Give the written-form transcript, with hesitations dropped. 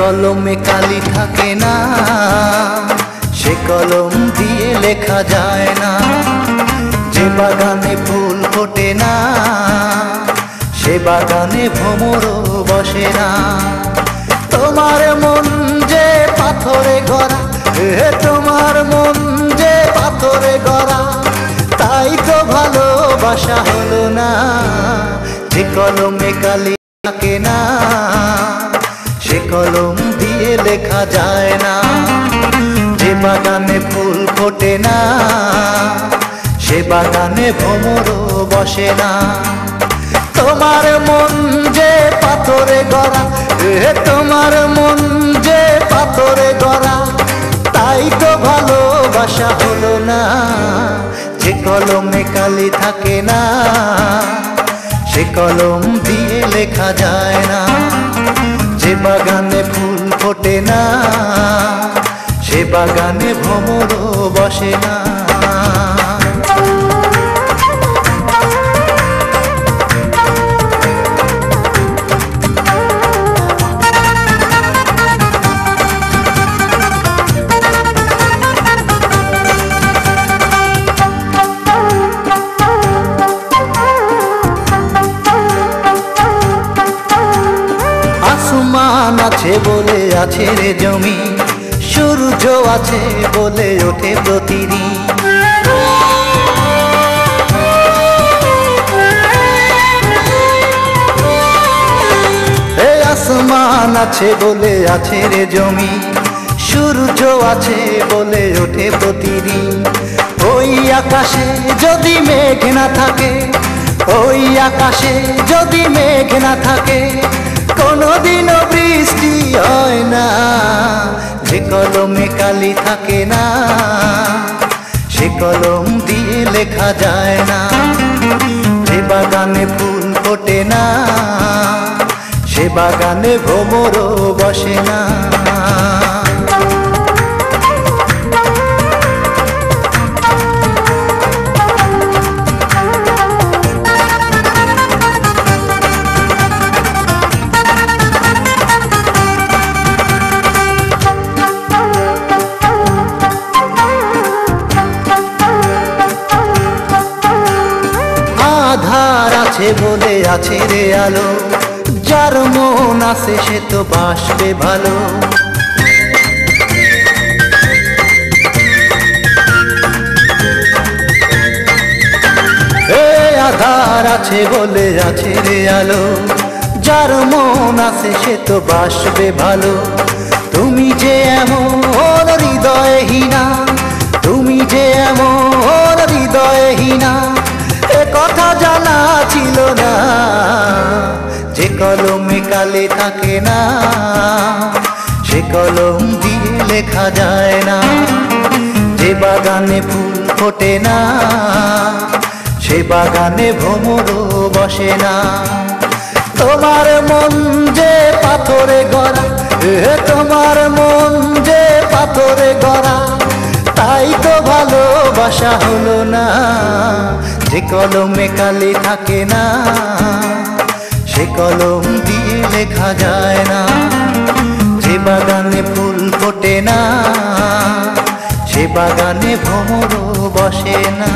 কলমে কালি থাকে না, সে কলম দিয়ে লেখা যায় না। যে বাগানে ফুল ফোটে না, সে বাগানে ভ্রমরও বসে না। তোমার মন যে পাথরে গড়া, তোমার মন যে পাথরে গড়া, তাই তো ভালোবাসা হলো না। যে কলমে কালি থাকে না, সে কলম দিয়ে লেখা যায় না। যে বাগানে ফুল ফোটে না, সে বাগানে ভ্রমরও বসে না। তোমার মন যে পাথরে গড়া, তোমার মন যে পাথরে গড়া, তাই তো ভালোবাসা হলো না। যে কলমে কালি থাকে না, সে কলম দিয়ে লেখা যায় না। যে বাগানে ফুল ফোটে না, সে বাগানে ভ্রমরও বসে না। আসমান আছে বলে আছে রে জমি, সূর্য আছে বলে ওঠে প্রতিদিন। আসমান আছে বলে আছে রে জমি, সূর্য আছে বলে ওঠে প্রতিদিন। ওই আকাশে যদি মেঘ না থাকে, ওই আকাশে যদি মেঘ না থাকে, কোনদিনও বৃষ্টি হয় না। যে কলমে কালি থাকে না, সে কলম দিয়ে লেখা যায় না। যে বাগানে ফুল ফোটে না, সে বাগানে ভ্রমরও বসে না। আধার আছে বলে আছে রে আলো, যার মন আছে সে তো বাসবে ভালো। আধার আছে বলে আছে রে আলো, যার মন আছে সে তো বাসবে ভালো। তুমি যে এমন হৃদয়হীনা, তুমি যে এমন হৃদয়হীনা, এ কথা জানা ছিল না। যে কলমে কালি থাকে না, সে কলম দিয়ে লেখা যায় না। যে বাগানে ফুল ফোটে না, সে বাগানে ভ্রমরও বসে না। তোমার মন যে পাথরে গড়া, তোমার মন যে পাথরে গড়া, তাই তো ভালোবাসা হলো না। যে কলমে কালি থাকে না, সে কলম দিয়ে লেখা যায় না। যে বাগানে ফুল ফোটে না, সে বাগানে ভ্রমরও বসে না।